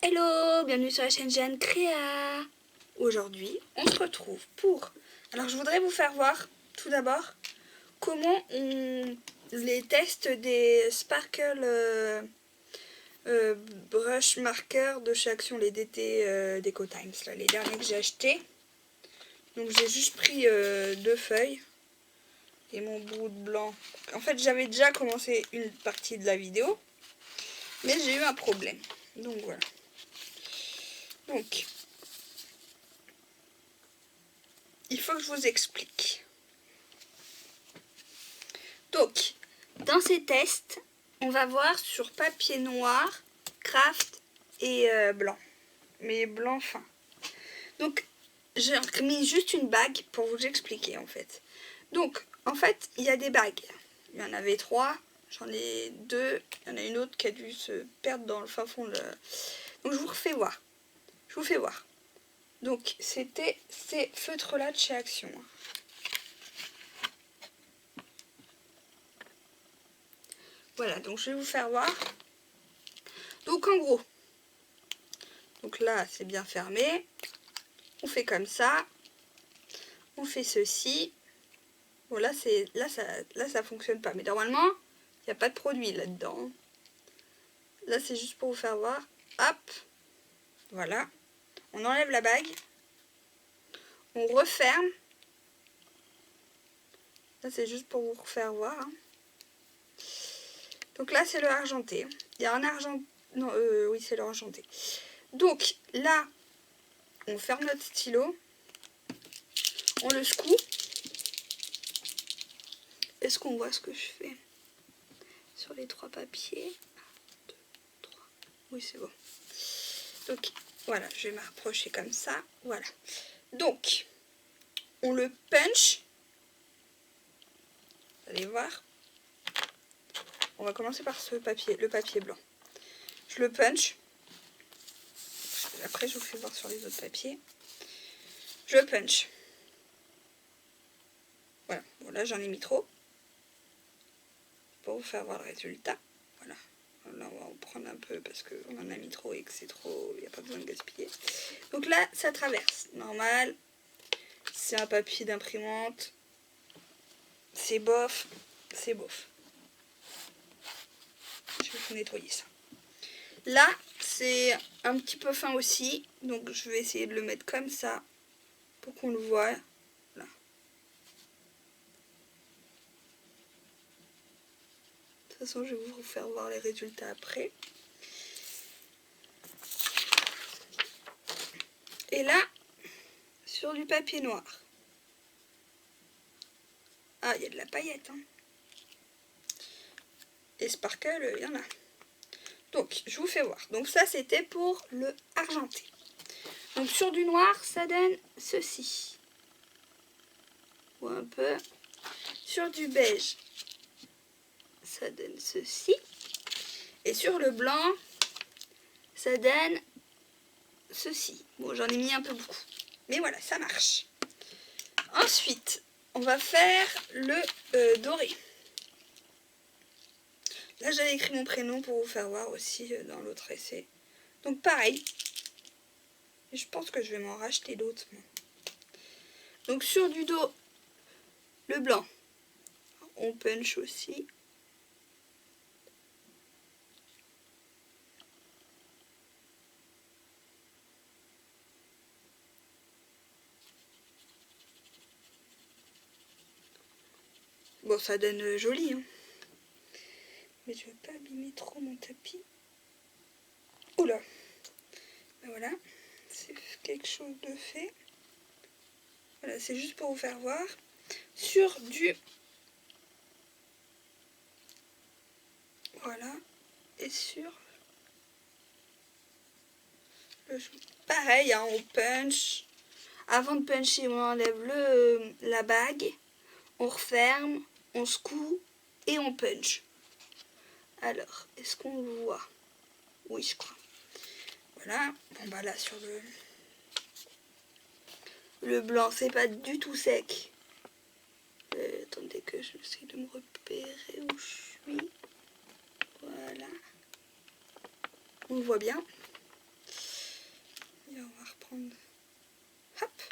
Hello, bienvenue sur la chaîne Jeanne Créa. Aujourd'hui, on se retrouve pour... Alors, je voudrais vous faire voir, tout d'abord, comment on les tests des Sparkle Brush Marker de chez Action, les DT Deco Times, là, les derniers que j'ai achetés. Donc, j'ai juste pris deux feuilles et mon bout de blanc. En fait, j'avais déjà commencé une partie de la vidéo, mais j'ai eu un problème. Donc, voilà. Donc, il faut que je vous explique. Donc, dans ces tests, on va voir sur papier noir, craft et blanc. Mais blanc fin. Donc, j'ai mis juste une bague pour vous expliquer en fait. Donc, en fait, il y a des bagues. Il y en avait 3. J'en ai 2. Il y en a une autre qui a dû se perdre dans le fin fond de... Donc, je vous refais voir. Je vous fais voir. Donc, c'était ces feutres-là de chez Action. Voilà, donc je vais vous faire voir. Donc en gros, donc là c'est bien fermé. On fait comme ça. On fait ceci. Bon là ça fonctionne pas. Mais normalement, il n'y a pas de produit là-dedans. Là c'est juste pour vous faire voir. Hop. Voilà. On enlève la bague. On referme. Là c'est juste pour vous faire voir. Donc là c'est le argenté. Il y a un argent... Non, oui c'est le argenté. Donc là, on ferme notre stylo. On le secoue. Est-ce qu'on voit ce que je fais sur les 3 papiers? 1, 2, 3. Oui, c'est bon. Donc, voilà, je vais me rapprocher comme ça. Voilà. Donc, on le punch. Vous allez voir. On va commencer par ce papier, le papier blanc. Je le punch. Après, je vous fais voir sur les autres papiers. Je le punch. Voilà. Bon, là, j'en ai mis trop. Pour vous faire voir le résultat. Voilà. Là, on va en prendre un peu parce qu'on en a mis trop et que c'est trop, il n'y a pas besoin de gaspiller. Donc là, ça traverse. Normal. C'est un papier d'imprimante. C'est bof. C'est bof. Je vais vous nettoyer ça. Là, c'est un petit peu fin aussi. Donc, je vais essayer de le mettre comme ça pour qu'on le voit. Là. De toute façon, je vais vous faire voir les résultats après. Et là, sur du papier noir. Ah, il y a de la paillette. Hein. Et sparkle, il y en a. Donc, je vous fais voir. Donc ça, c'était pour le argenté. Donc sur du noir, ça donne ceci. Ou un peu. Sur du beige, ça donne ceci. Et sur le blanc, ça donne ceci. Bon, j'en ai mis un peu beaucoup. Mais voilà, ça marche. Ensuite, on va faire le doré. Là, j'avais écrit mon prénom pour vous faire voir aussi dans l'autre essai. Donc pareil. Et je pense que je vais m'en racheter d'autres. Donc sur du dos, le blanc, on punch aussi. Bon, ça donne joli, hein. Mais je ne veux pas abîmer trop mon tapis. Oula. Ben voilà, c'est quelque chose de fait. Voilà, c'est juste pour vous faire voir. Sur du... Voilà. Et sur... le... Pareil, hein, on punch. Avant de puncher, on enlève la bague. On referme, on secoue et on punch. Alors, est-ce qu'on le voit? Oui, je crois. Voilà. Bon, bah là, sur le blanc, c'est pas du tout sec. Attendez que j'essaie de me repérer où je suis. Voilà. On le voit bien. prendre... Hop.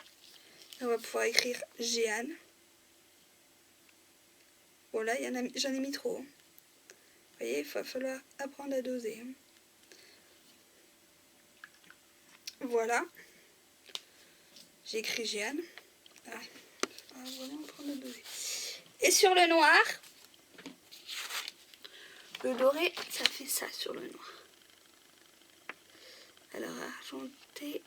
Là, on va pouvoir écrire Jeanne. Bon là, j'en ai mis trop. Vous voyez, il va falloir apprendre à doser. Voilà. J'ai écrit Jeanne. Ah, il va vraiment apprendre à doser. Et sur le noir, le doré, ça fait ça sur le noir. Alors, argenté,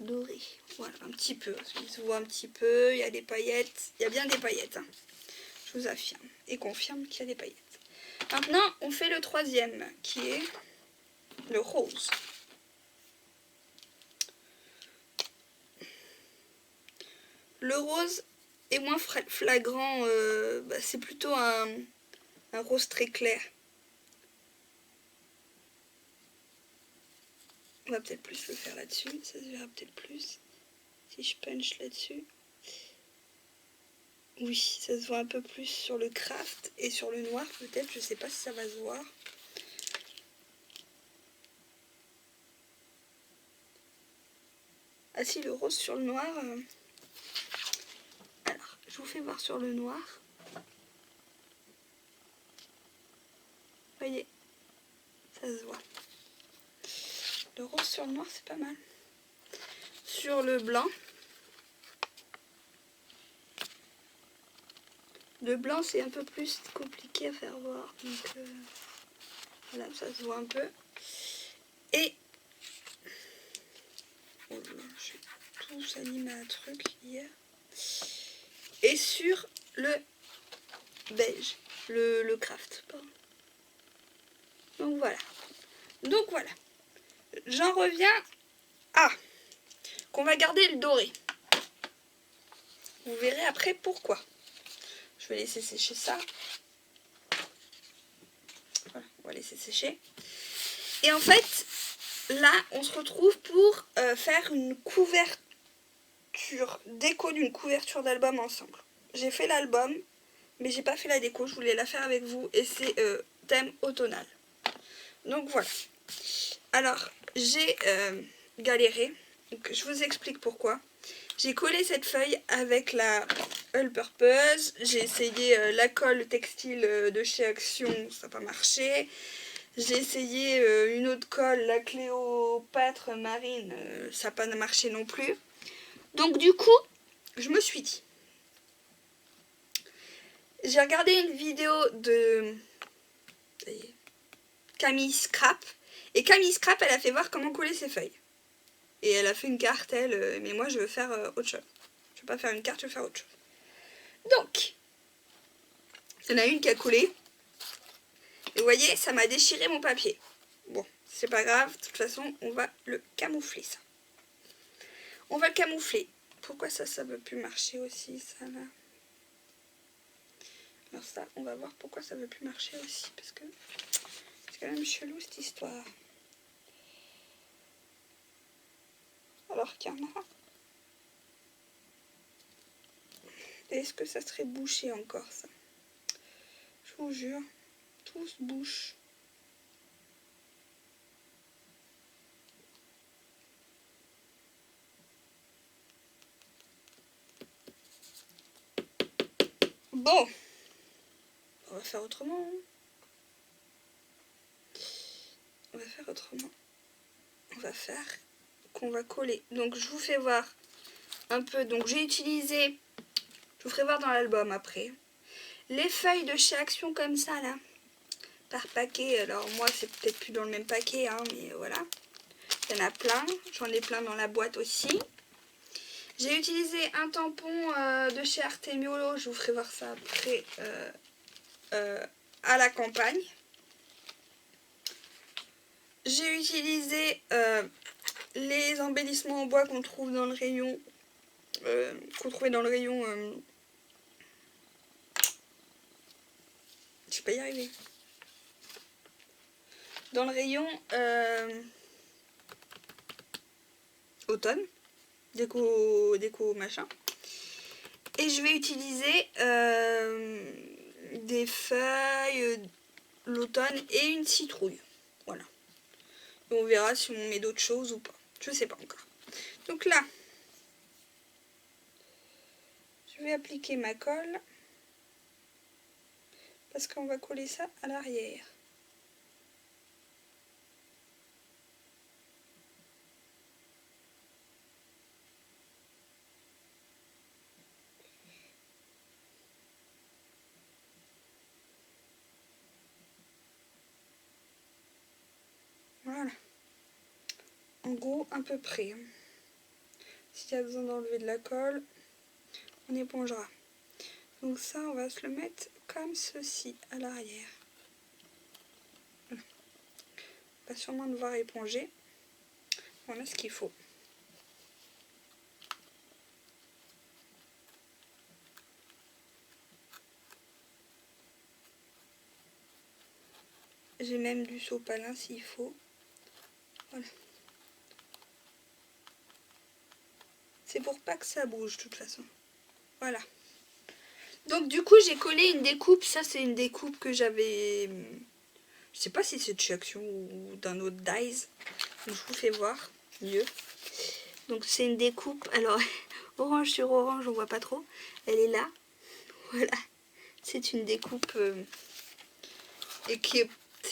doré. Voilà, un petit peu. Il se voit un petit peu, il y a des paillettes. Il y a bien des paillettes, hein. Je vous affirme et confirme qu'il y a des paillettes. Maintenant, on fait le troisième, qui est le rose. Le rose est moins flagrant, c'est plutôt un rose très clair. On va peut-être plus le faire là-dessus, ça se verra peut-être plus. Si je punch là-dessus. Oui, ça se voit un peu plus sur le craft et sur le noir peut-être, je sais pas si ça va se voir. Ah si, le rose sur le noir. Alors, je vous fais voir sur le noir. Voyez, ça se voit. Le rose sur le noir, c'est pas mal. Sur le blanc. Le blanc, c'est un peu plus compliqué à faire voir. Donc, voilà, ça se voit un peu. Et... Oh là, j'ai tout s'anime à un truc hier. Et sur le beige, le craft, pardon. Donc voilà. J'en reviens à qu'on va garder le doré. Vous verrez après pourquoi. Je vais laisser sécher ça. Voilà, on va laisser sécher. Et en fait, là, on se retrouve pour faire une couverture, déco d'une couverture d'album ensemble. J'ai fait l'album, mais j'ai pas fait la déco. Je voulais la faire avec vous et c'est thème automnal. Donc voilà. Alors, j'ai galéré. Donc, je vous explique pourquoi. J'ai collé cette feuille avec la All Purpose. J'ai essayé la colle textile de chez Action, ça n'a pas marché. J'ai essayé une autre colle, la Cléopâtre Marine, ça n'a pas marché non plus. Donc du coup, je me suis dit, j'ai regardé une vidéo de Camille Scrap. Et Camille Scrap, elle a fait voir comment coller ses feuilles. Et elle a fait une carte, elle, mais moi je veux faire autre chose. Je veux pas faire une carte, je veux faire autre chose. Donc, il y en a une qui a collé. Et vous voyez, ça m'a déchiré mon papier. Bon, c'est pas grave, de toute façon, on va le camoufler, ça. On va le camoufler. Pourquoi ça veut plus marcher aussi, ça là? Alors ça, on va voir pourquoi ça veut plus marcher aussi, parce que c'est quand même chelou cette histoire. Alors qu'il y en a. Est-ce que ça serait bouché encore, ça? Je vous jure, tout se bouche. Bon, on va faire autrement. On va faire autrement. On va faire qu'on va coller. Donc je vous fais voir un peu. Donc j'ai utilisé, je vous ferai voir dans l'album après, les feuilles de chez Action comme ça là, par paquet. Alors moi c'est peut-être plus dans le même paquet, hein, mais voilà. Il y en a plein. J'en ai plein dans la boîte aussi. J'ai utilisé un tampon de chez Artemio. Je vous ferai voir ça après à la campagne. J'ai utilisé les embellissements en bois qu'on trouve dans le rayon, qu'on trouvait dans le rayon, je vais pas y arriver, dans le rayon automne, déco machin. Et je vais utiliser des feuilles, l'automne et une citrouille. Voilà. Et on verra si on met d'autres choses ou pas. Je sais pas encore. Donc là, je vais appliquer ma colle parce qu'on va coller ça à l'arrière. Voilà. En gros, à peu près. S'il y a besoin d'enlever de la colle, on épongera. Donc ça, on va se le mettre comme ceci à l'arrière. Voilà. On va sûrement devoir éponger. Voilà ce qu'il faut. J'ai même du sopalin s'il faut. Voilà. C'est pour pas que ça bouge de toute façon. Voilà. Donc du coup j'ai collé une découpe. Ça c'est une découpe que j'avais... Je sais pas si c'est de chez Action ou d'un autre Dies. Je vous fais voir mieux. Donc c'est une découpe. Alors orange sur orange on voit pas trop. Elle est là. Voilà. C'est une découpe et qui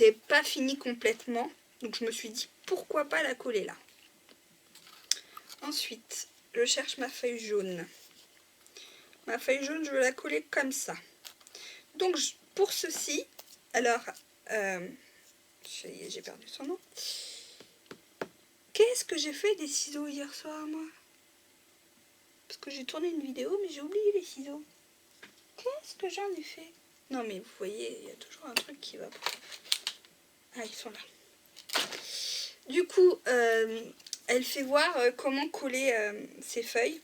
n'est pas finie complètement. Donc je me suis dit pourquoi pas la coller là. Ensuite je cherche ma feuille jaune. Ma feuille jaune je veux la coller comme ça. Donc pour ceci, alors j'ai perdu son nom. Qu'est-ce que j'ai fait des ciseaux hier soir moi? Parce que j'ai tourné une vidéo mais j'ai oublié les ciseaux. Qu'est-ce que j'en ai fait? Non mais vous voyez, il y a toujours un truc qui va pas. Ah, ils sont là. Du coup, elle fait voir comment coller ses feuilles.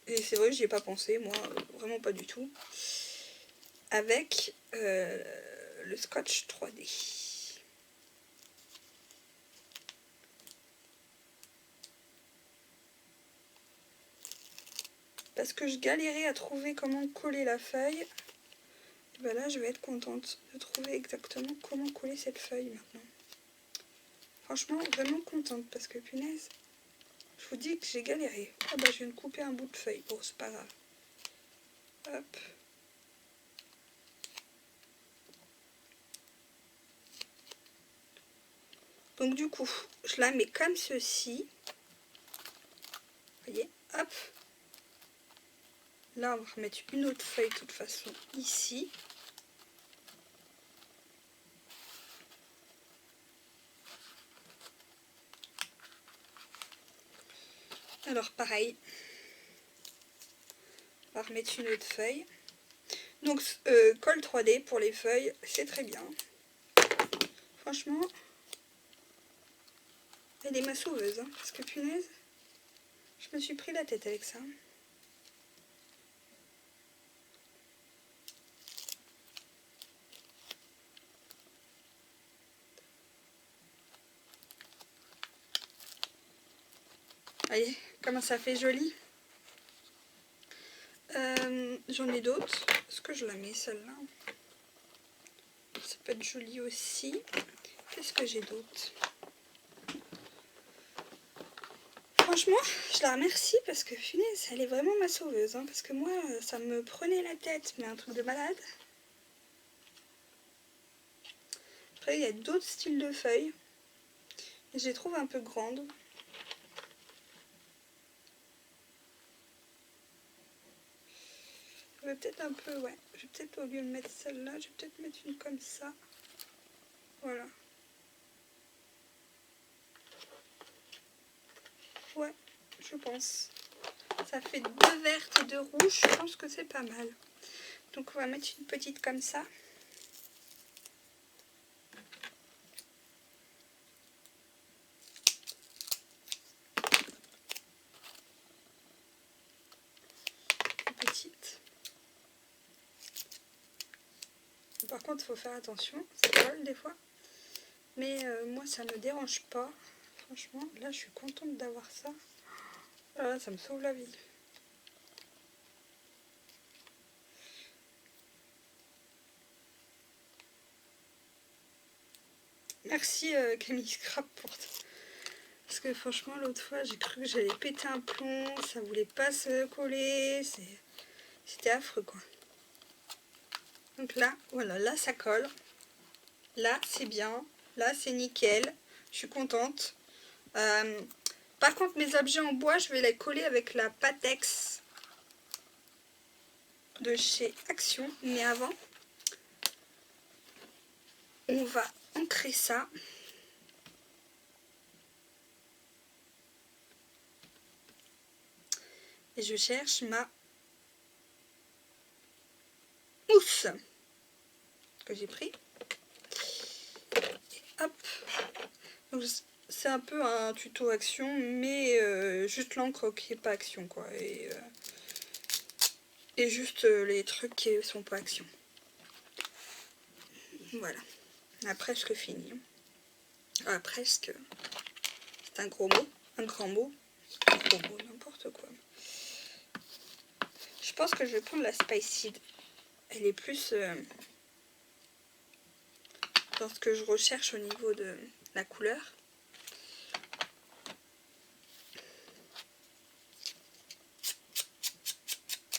Et c'est vrai, j'y ai pas pensé, moi, vraiment pas du tout. Avec le scotch 3D. Parce que je galérais à trouver comment coller la feuille. Et ben là, je vais être contente de trouver exactement comment coller cette feuille maintenant. Franchement, vraiment contente parce que punaise, je vous dis que j'ai galéré. Ah bah, je viens de couper un bout de feuille. Bon, c'est pas grave. Hop. Donc du coup, je la mets comme ceci. Vous voyez, hop. Là, on va remettre une autre feuille de toute façon ici. Alors pareil, on va remettre une autre feuille. Donc colle 3D pour les feuilles, c'est très bien. Franchement, elle est ma sauveuse, hein, parce que punaise, je me suis pris la tête avec ça. Voyez comment ça fait joli. J'en ai d'autres. Est-ce que je la mets celle-là? Ça peut être joli aussi. Qu'est-ce que j'ai d'autre? Franchement, je la remercie parce que punaise, elle est vraiment ma sauveuse. Hein, parce que moi, ça me prenait la tête, mais un truc de malade. Après, il y a d'autres styles de feuilles. Et je les trouve un peu grandes. Je vais peut-être un peu, ouais. Je vais peut-être, au lieu de mettre celle-là, je vais peut-être mettre une comme ça. Voilà. Ouais, je pense. Ça fait 2 vertes et 2 rouges. Je pense que c'est pas mal. Donc on va mettre une petite comme ça. Une petite. Par contre, il faut faire attention. Ça colle des fois. Mais moi, ça me dérange pas. Franchement, là, je suis contente d'avoir ça. Voilà, ça me sauve la vie. Merci Camille Scrap Parce que franchement, l'autre fois, j'ai cru que j'allais péter un plomb. Ça voulait pas se coller. C'était affreux, quoi. Donc là, voilà, là, ça colle. Là, c'est bien. Là, c'est nickel. Je suis contente. Par contre, mes objets en bois, je vais les coller avec la Patex de chez Action. Mais avant, on va ancrer ça. Et je cherche ma mousse que j'ai pris. Et hop. Donc, c'est un peu un tuto Action, mais juste l'encre qui n'est pas Action, quoi. Et juste les trucs qui sont pas Action. Voilà. On a presque fini. Ah, presque. C'est un gros mot. Un grand mot. Un gros mot, n'importe quoi. Je pense que je vais prendre la Spice Seed. Elle est plus dans ce que je recherche au niveau de la couleur.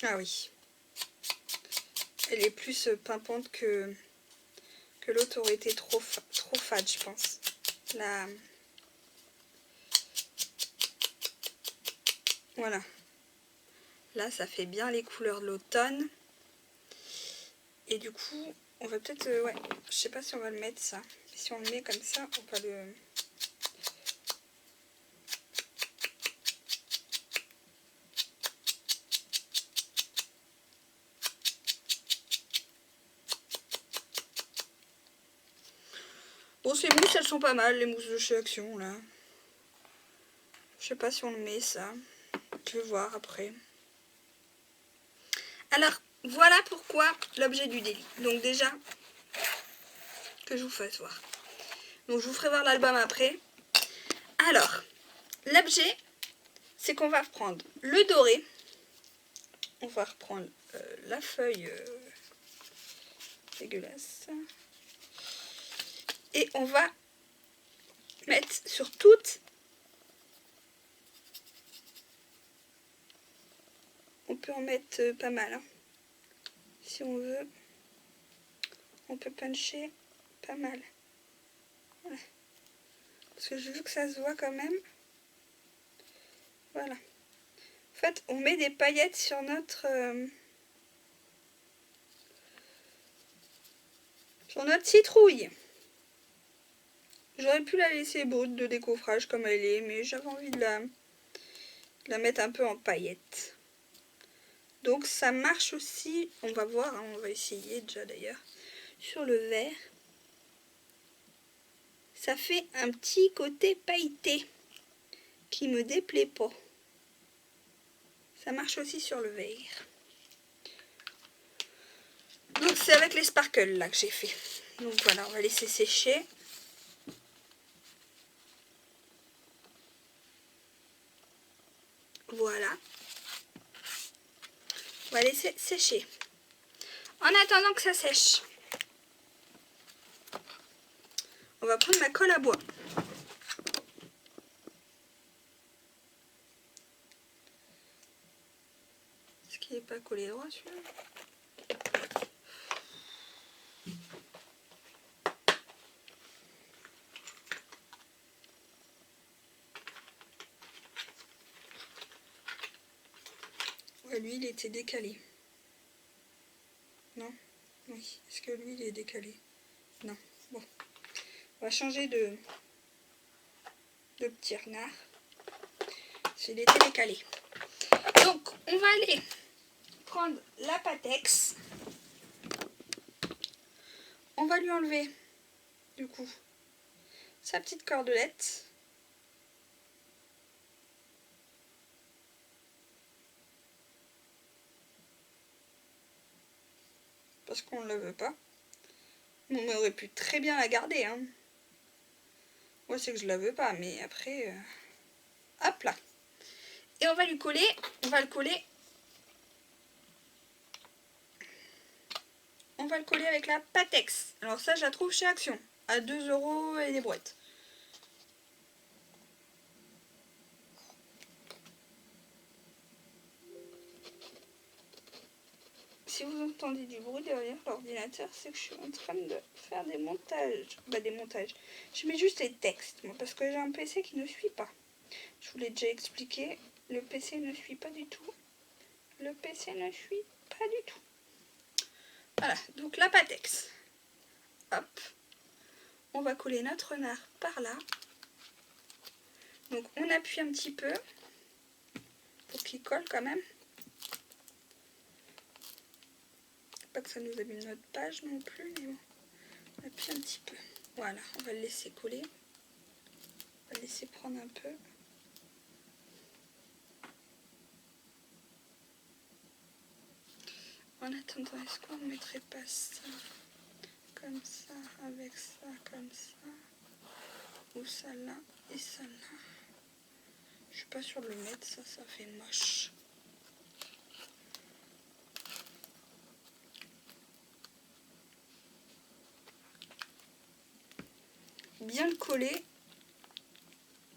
Ah oui. Elle est plus pimpante que l'autre aurait été trop fade, je pense. La... Voilà. Là, ça fait bien les couleurs de l'automne. Et du coup, on va peut-être... ouais, je sais pas si on va le mettre, ça. Si on le met comme ça, on va le... Bon, ces mousses, elles sont pas mal, les mousses de chez Action, là. Je sais pas si on le met, ça. Je vais voir après. Alors, voilà pourquoi l'objet du délit. Donc déjà, que je vous fasse voir. Donc, je vous ferai voir l'album après. Alors, l'objet, c'est qu'on va reprendre le doré. On va reprendre la feuille dégueulasse. Et on va mettre sur toutes. On peut en mettre pas mal. Hein. Si on veut, on peut puncher pas mal. Voilà. Parce que je veux que ça se voit quand même. Voilà. En fait, on met des paillettes sur notre citrouille. J'aurais pu la laisser brute de décoffrage comme elle est, mais j'avais envie de la mettre un peu en paillettes. Donc ça marche aussi, on va voir, hein, on va essayer déjà d'ailleurs, sur le verre. Ça fait un petit côté pailleté qui me déplaît pas. Ça marche aussi sur le verre. Donc c'est avec les sparkles là que j'ai fait. Donc voilà, on va laisser sécher. Voilà. On va laisser sécher. En attendant que ça sèche, on va prendre ma colle à bois. Est-ce qu'il n'est pas collé droit celui-là ? Ouais, lui il était décalé. Non ? Oui. Est-ce que lui il est décalé ? Non. Bon. On va changer de petit renard. Il était décalé. Donc, on va aller prendre la Patex. On va lui enlever, du coup, sa petite cordelette. Parce qu'on ne la veut pas. On aurait pu très bien la garder. Hein. Moi, c'est que je la veux pas, mais après... hop là. Et on va lui coller, on va le coller. On va le coller avec la Patex. Alors ça, je la trouve chez Action, à 2 € et des brouettes. si vous entendez du bruit derrière l'ordinateur, c'est que je suis en train de faire des montages. Des montages. Je mets juste les textes, moi, parce que j'ai un PC qui ne suit pas. Je vous l'ai déjà expliqué, le PC ne suit pas du tout. Le PC ne suit pas du tout. Voilà, donc la Pattex. Hop. On va coller notre renard par là. Donc on appuie un petit peu pour qu'il colle quand même. Pas que ça nous abîme notre page non plus, mais bon. On appuie un petit peu. Voilà, on va le laisser coller. On va le laisser prendre un peu. En attendant, est-ce qu'on ne mettrait pas ça comme ça, avec ça, comme ça, ou ça là et ça là? Je suis pas sûre de le mettre, ça fait moche. Bien le coller,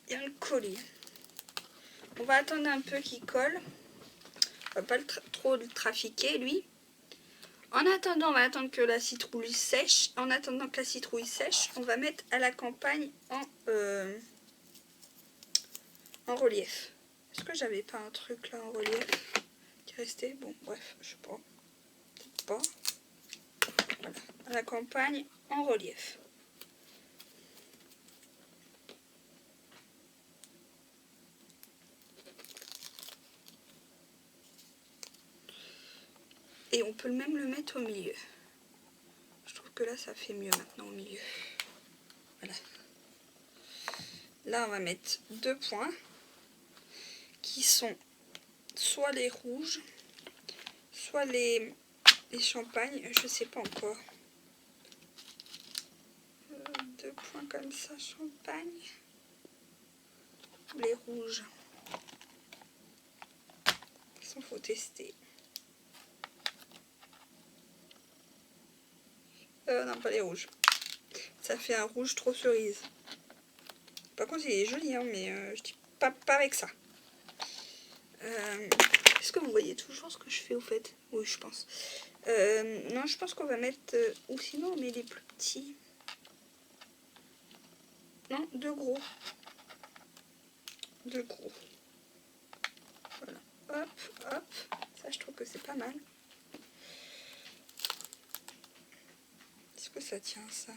bien le coller. On va attendre un peu qu'il colle. On va pas trop le trafiquer lui. En attendant, on va attendre que la citrouille sèche. En attendant que la citrouille sèche, on va mettre à la campagne en relief. Est-ce que j'avais pas un truc là en relief qui restait? Bon, bref, je sais pas. Peut-être pas. Voilà, à la campagne en relief. Et on peut même le mettre au milieu. Je trouve que là, ça fait mieux maintenant au milieu. Voilà. Là, on va mettre 2 points qui sont soit les rouges, soit les champagnes. Je sais pas encore. 2 points comme ça, champagne. Ou les rouges. Il faut tester. Non, pas les rouges. Ça fait un rouge trop cerise. Par contre, il est joli, hein, mais je dis pas avec ça. Est-ce que vous voyez toujours ce que je fais au fait? Oui, je pense. Non, je pense qu'on va mettre... ou sinon, on met les plus petits. Non, 2 gros. 2 gros. Voilà. Hop, hop. Ça, je trouve que c'est pas mal. Est-ce que ça tient, ça?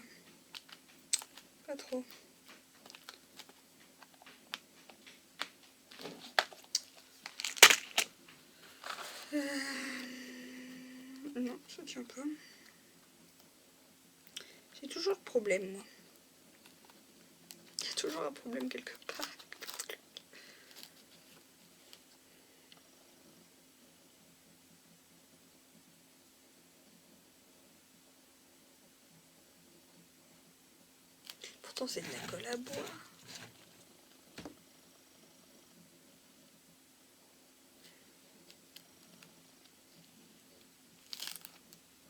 Pas trop. Non, ça tient pas. J'ai toujours le problème, moi. Il y a toujours un problème quelque part. Pourtant, c'est de la colle à bois.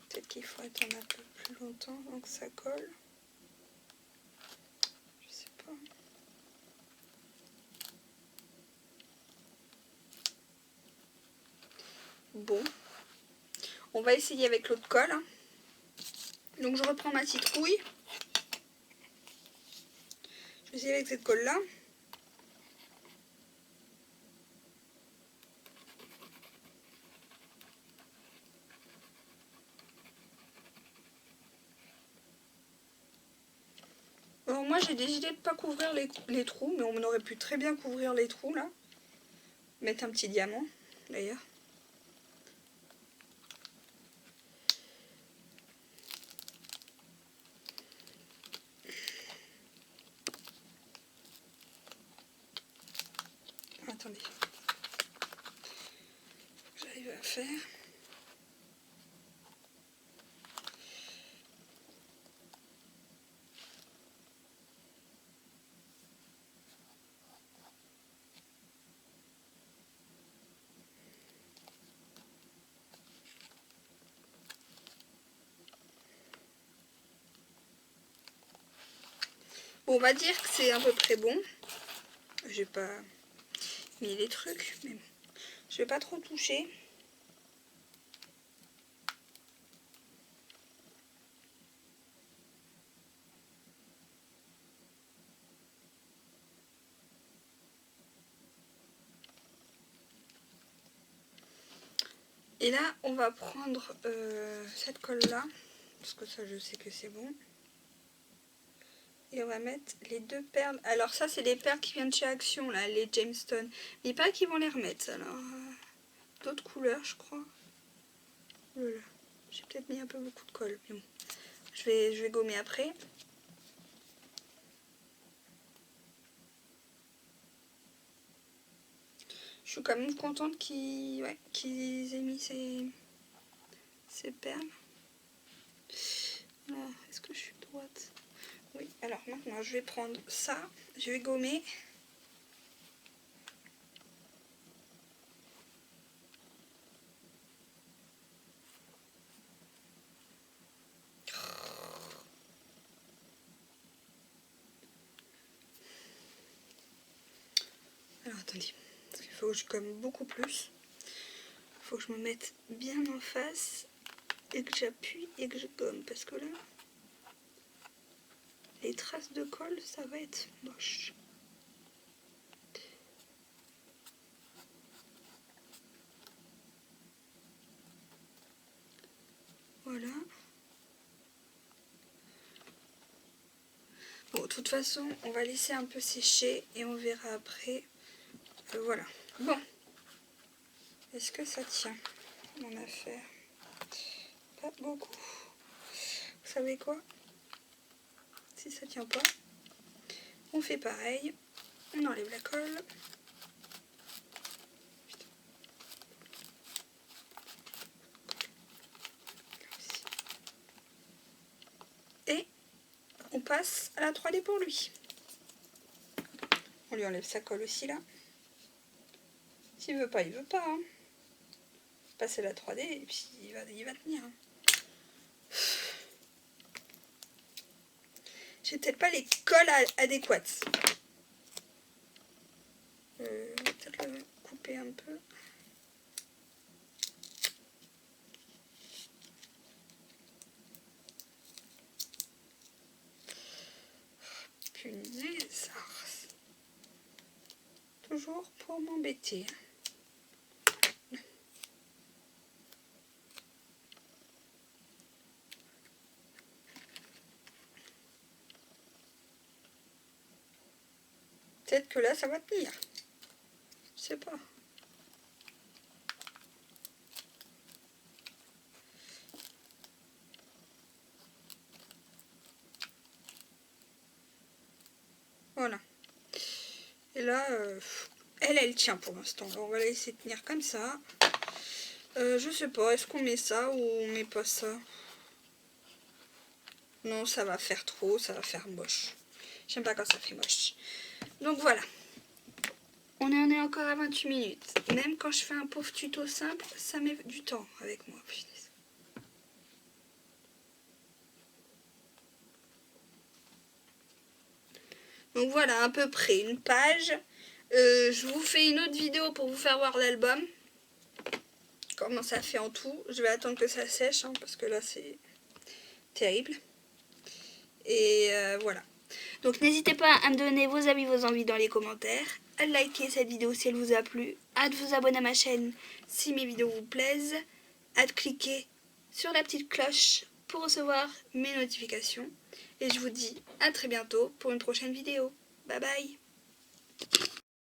Peut-être qu'il faut attendre un peu plus longtemps avant que ça colle. Je sais pas. Bon. On va essayer avec l'autre colle. Hein. Donc, je reprends ma citrouille. Je vais essayer avec cette colle-là. Alors moi j'ai décidé de ne pas couvrir les trous, mais on aurait pu très bien couvrir les trous là. Mettre un petit diamant d'ailleurs. Attendez. J'arrive à faire. Bon, on va dire que c'est à peu près bon. J'ai pas mis les trucs, mais bon. Je vais pas trop toucher. Et là, on va prendre cette colle-là, parce que ça, je sais que c'est bon. Et on va mettre les 2 perles. Alors ça, c'est les perles qui viennent de chez Action, là, les Jamestones. Mais pas qu'ils vont les remettre, alors... d'autres couleurs, je crois. Voilà. J'ai peut-être mis un peu beaucoup de colle, mais bon. Je vais gommer après. Je suis quand même contente qu'ils aient mis ces perles. Voilà. Est-ce que je suis droite? Oui, alors maintenant je vais prendre ça, je vais gommer. Alors attendez, parce qu'il faut que je gomme beaucoup plus. Il faut que je me mette bien en face et que j'appuie et que je gomme, parce que là, les traces de colle, ça va être moche. Voilà. Bon, de toute façon, on va laisser un peu sécher et on verra après. Voilà. Bon. Est-ce que ça tient, mon affaire? Pas beaucoup. Vous savez quoi? Si ça tient pas, on fait pareil. On enlève la colle. Et on passe à la 3D pour lui. On lui enlève sa colle aussi là. S'il veut pas, il veut pas. Hein. Passer la 3D et puis il va tenir. Hein. J'ai peut-être pas les colles adéquates. On va peut-être le couper un peu. Punaise. Toujours pour m'embêter. Peut-être que là, ça va tenir. Je sais pas. Voilà. Et là, elle tient pour l'instant. On va la laisser tenir comme ça. Je sais pas, est-ce qu'on met ça ou on met pas ça? Non, ça va faire trop, ça va faire moche. J'aime pas quand ça fait moche. Donc voilà. On en est encore à 28 minutes. Même quand je fais un pauvre tuto simple, ça met du temps avec moi. Donc voilà, à peu près une page. Je vous fais une autre vidéo pour vous faire voir l'album. Comment ça fait en tout. Je vais attendre que ça sèche, hein, parce que là c'est terrible. Et voilà. Donc n'hésitez pas à me donner vos avis, vos envies dans les commentaires. À liker cette vidéo si elle vous a plu. À vous abonner à ma chaîne si mes vidéos vous plaisent. À cliquer sur la petite cloche pour recevoir mes notifications. Et je vous dis à très bientôt pour une prochaine vidéo. Bye bye.